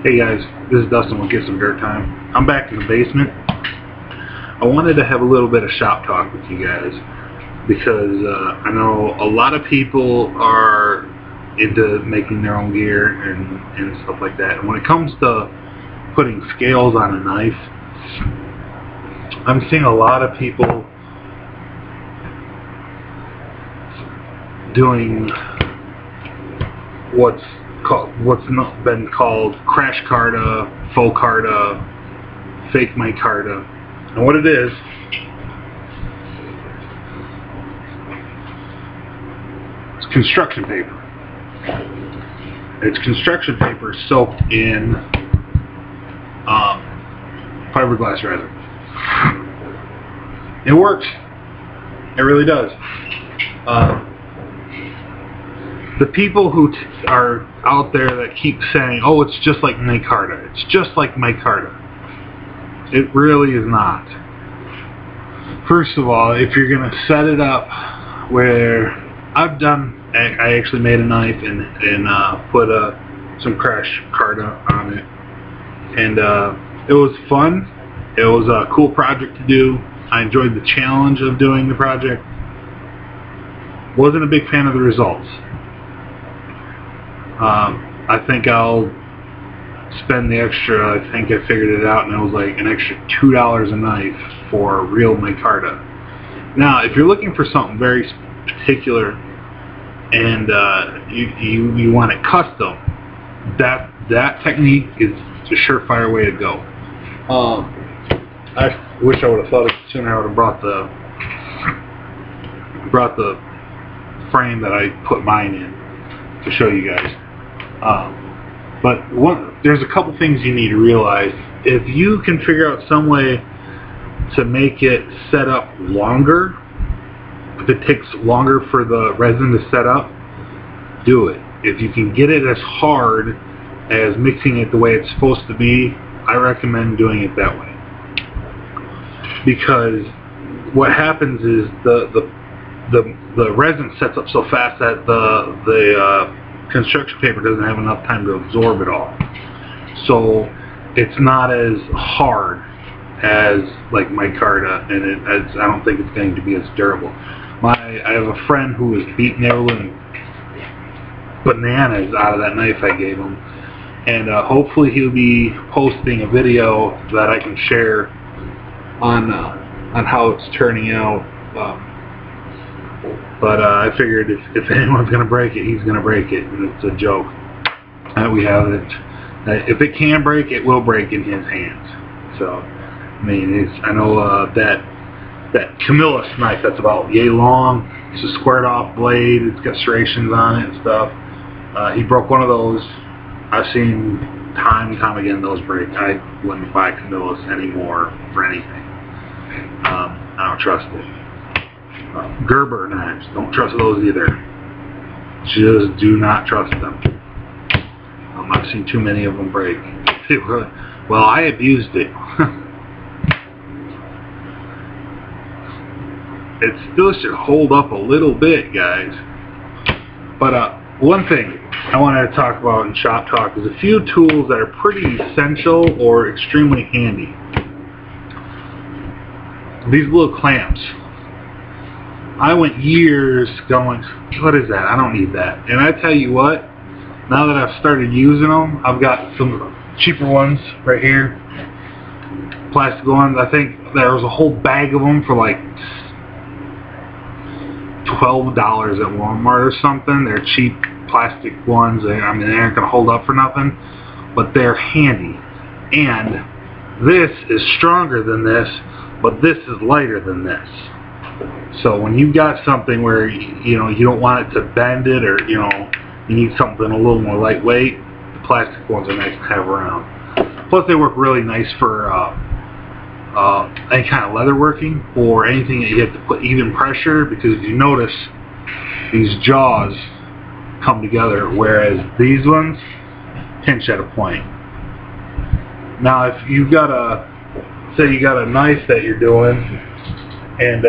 Hey guys, this is Dustin with Get Some Dirt Time. I'm back in the basement. I wanted to have a little bit of shop talk with you guys because I know a lot of people are into making their own gear and stuff like that. And when it comes to putting scales on a knife, I'm seeing a lot of people doing what's not been called crash carta, faux carta, fake micarta. And what it is, it's construction paper. It's construction paper soaked in fiberglass resin. It works. It really does. The people who are out there that keep saying, oh, it's just like micarta. It's just like micarta. It really is not. First of all, if you're going to set it up where I actually made a knife and put some crash carta on it. And it was fun. It was a cool project to do. I enjoyed the challenge of doing the project. Wasn't a big fan of the results. I think I'll spend the extra, I think I figured it out, and it was like an extra $2 a knife for real micarta. Now, if you're looking for something very particular and you want it custom, that technique is a surefire way to go. I wish I would have thought of it sooner. I would have brought the frame that I put mine in to show you guys. But there's a couple things you need to realize. If you can figure out some way to make it set up longer, if it takes longer for the resin to set up, do it. If you can get it as hard as mixing it the way it's supposed to be, I recommend doing it that way. Because what happens is the resin sets up so fast that the construction paper doesn't have enough time to absorb it all. So it's not as hard as like micarta, and I don't think it's going to be as durable. I have a friend who was beating everyone bananas out of that knife I gave him, and hopefully he'll be posting a video that I can share on how it's turning out. But I figured if anyone's going to break it, he's going to break it, and it's a joke that we have it. If it can break, it will break in his hands. So, I mean, I know that Camillus knife that's about yay long. It's a squared off blade. It's got serrations on it and stuff. He broke one of those. I've seen time and time again those break. I wouldn't buy Camillus anymore for anything. I don't trust it. Gerber knives, don't trust those either. Just do not trust them. I've seen too many of them break. Well, I abused it. It still should hold up a little bit, guys. But one thing I wanted to talk about in shop talk is a few tools that are pretty essential or extremely handy. These little clamps. I went years going, what is that? I don't need that. And I tell you what, now that I've started using them, I've got some cheaper ones right here. Plastic ones. I think there was a whole bag of them for like $12 at Walmart or something. They're cheap plastic ones. I mean, they aren't going to hold up for nothing, but they're handy. And this is stronger than this, but this is lighter than this. So when you've got something where you don't want it to bend it, or you need something a little more lightweight, the plastic ones are nice to have around. Plus they work really nice for any kind of leatherworking or anything that you have to put even pressure, because if you notice, these jaws come together, whereas these ones pinch at a point. Now if you've got say you got a knife that you're doing, and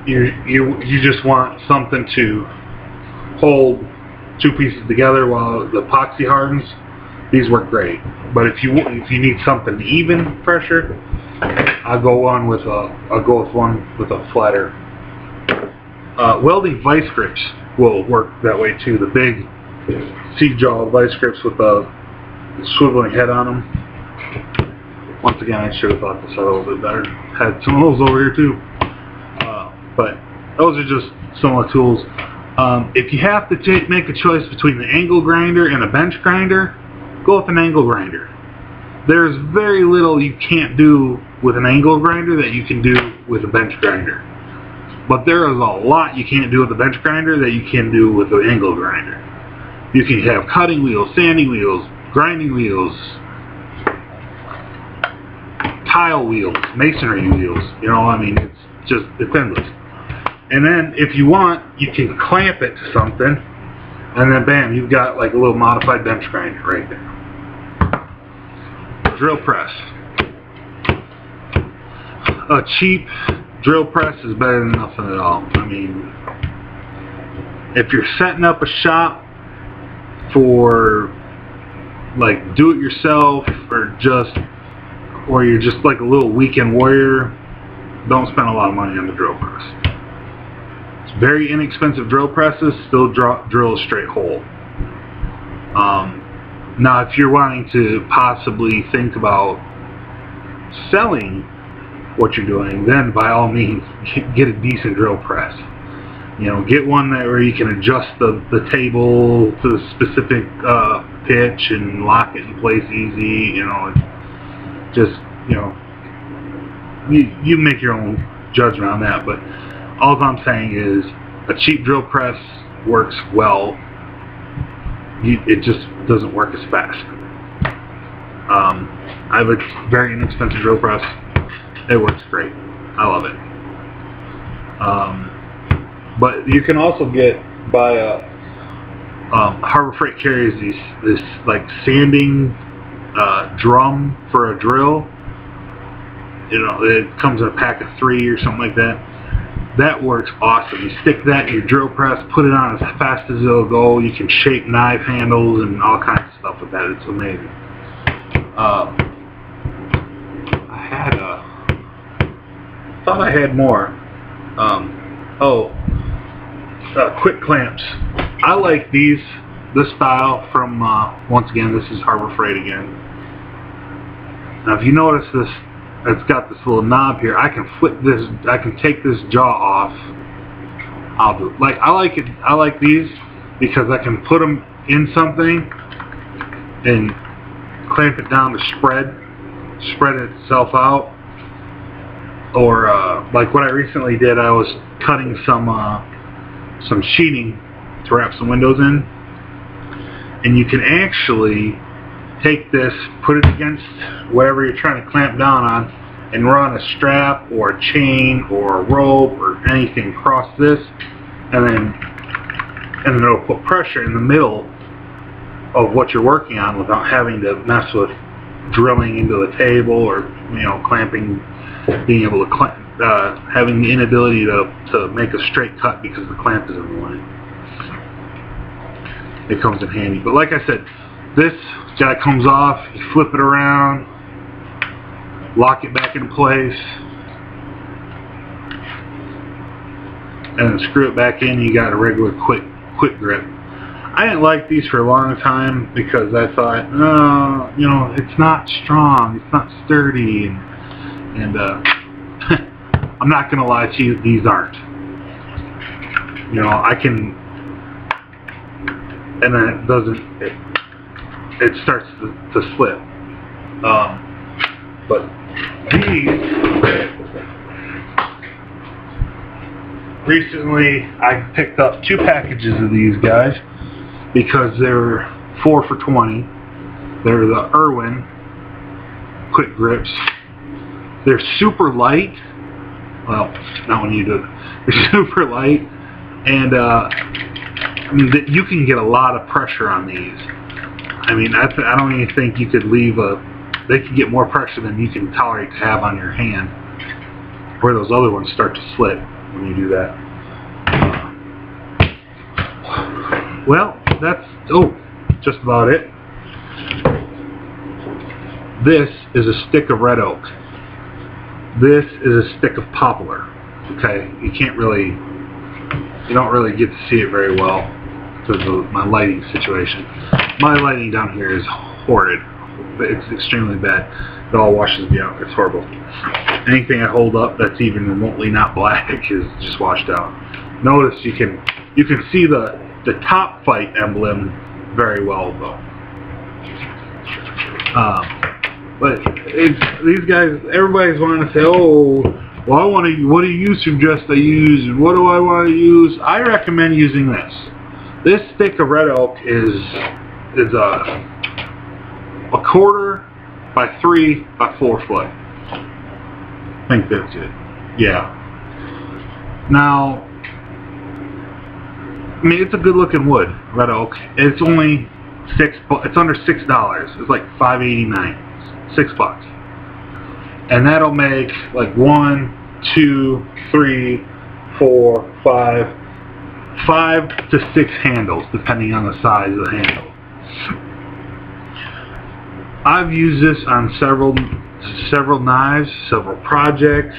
you just want something to hold 2 pieces together while the epoxy hardens, these work great. But if you need something even pressure, I'll go with one with a flatter. Welding vice grips will work that way too. The big C-jaw vice grips with a swiveling head on them. Once again, I should have thought this out a little bit better. Had some of those over here too. But those are just some of the tools. If you have to make a choice between an angle grinder and a bench grinder, go with an angle grinder. There's very little you can't do with an angle grinder that you can do with a bench grinder. But there is a lot you can't do with a bench grinder that you can do with an angle grinder. You can have cutting wheels, sanding wheels, grinding wheels, tile wheels, masonry wheels. You know, I mean, it's endless. And then if you want, you can clamp it to something, and then bam, you've got like a little modified bench grinder right there. Drill press. A cheap drill press is better than nothing at all. I mean, if you're setting up a shop for like do-it-yourself, or you're just like a little weekend warrior, don't spend a lot of money on the drill press. It's very inexpensive drill presses, still drill a straight hole. Now, if you're wanting to possibly think about selling what you're doing, then by all means, get a decent drill press. You know, get one where you can adjust the table to the specific pitch and lock it in place easy. You know, just, you know, you make your own judgment on that. But all I'm saying is a cheap drill press works well. It just doesn't work as fast. I have a very inexpensive drill press. It works great. I love it. But you can also buy Harbor Freight carries this like sanding drum for a drill. You know, it comes in a pack of 3 or something like that. That works awesome. You stick that in your drill press, put it on as fast as it'll go. You can shape knife handles and all kinds of stuff with that. It's amazing. I thought I had more. Quick clamps. I like this style from, once again, this is Harbor Freight again. Now if you notice this, it's got this little knob here. I can flip this, I can take this jaw off. I'll do it. Like, I like these because I can put them in something and clamp it down to spread itself out. Or like what I recently did, I was cutting some sheeting to wrap some windows in, and you can actually take this, put it against whatever you're trying to clamp down on, and run a strap or a chain or a rope or anything across this, and then it'll put pressure in the middle of what you're working on without having to mess with drilling into the table or, you know, clamping, being able to having the inability to make a straight cut because the clamp is in the way. It comes in handy. But like I said, this guy comes off, you flip it around, lock it back in place, and then screw it back in. You got a regular quick grip. I didn't like these for a long time because I thought, oh, you know, it's not strong, it's not sturdy, and I'm not gonna lie to you, these aren't. You know, I can, and then it doesn't. It starts to slip. But these, recently I picked up 2 packages of these guys because they're 4 for $20. They're the Irwin quick grips. They're super light. Well, not when you do it. They're super light, and I mean, you can get a lot of pressure on these. I mean, I don't even think you could leave they could get more pressure than you can tolerate to have on your hand, where those other ones start to slip when you do that. Well, that's just about it. This is a stick of red oak. This is a stick of poplar. Okay, you don't really get to see it very well because of my lighting situation. My lighting down here is horrid. It's extremely bad. It all washes me out. It's horrible. Anything I hold up that's even remotely not black is just washed out. Notice you can see the Top Fight emblem very well though. But these guys, everybody's wanting to say, oh, well, what do you suggest I use, and what do I want to use? I recommend using this. This stick of red oak is a 1/4 by 3 by 4 foot. I think that's it. Yeah. Now, I mean, it's a good looking wood, red oak. It's only it's under $6. It's like $5.89, $6. And that'll make like 1, 2, 3, 4, 5 to 6 handles, depending on the size of the handle. I've used this on several knives, several projects.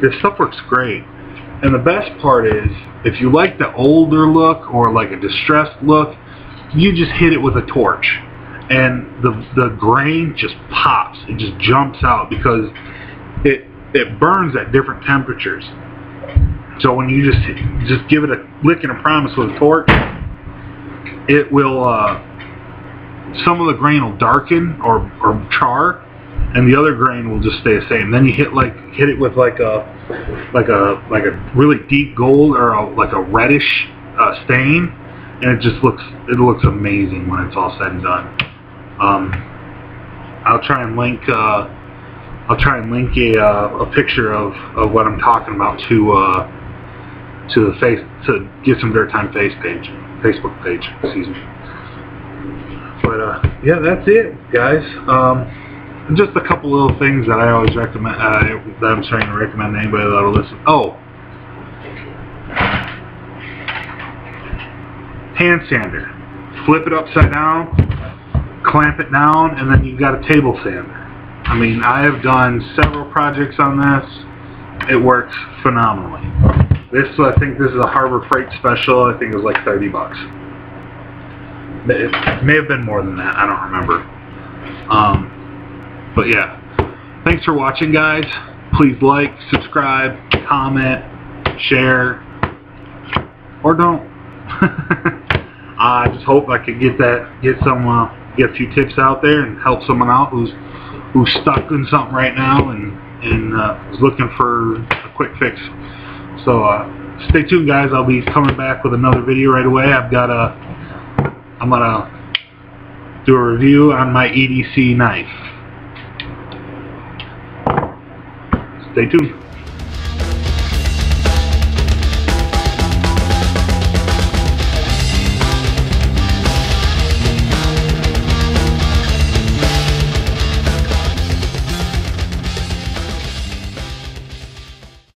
This stuff works great. And the best part is, if you like the older look or like a distressed look, you just hit it with a torch. And the grain just pops. It just jumps out because it burns at different temperatures. So when you just give it a lick and a promise with a torch, it will some of the grain will darken or char, and the other grain will just stay the same. Then you hit it with like a really deep gold or like a reddish stain, and it looks amazing when it's all said and done. I'll try and link a picture of what I'm talking about to the Get Some Dirt Time Facebook page. Excuse me. But yeah, that's it, guys. Just a couple little things that I always recommend. That I'm trying to recommend to anybody that'll listen. Oh, hand sander. Flip it upside down, clamp it down, and then you've got a table sander. I mean, I have done several projects on this. It works phenomenally. I think this is a Harbor Freight special. I think it was like $30. It may have been more than that. I don't remember. But yeah, thanks for watching, guys. Please like, subscribe, comment, share, or don't. I just hope I could get a few tips out there and help someone out who's stuck in something right now and is looking for a quick fix. So stay tuned, guys. I'll be coming back with another video right away. I'm gonna do a review on my EDC knife. Stay tuned.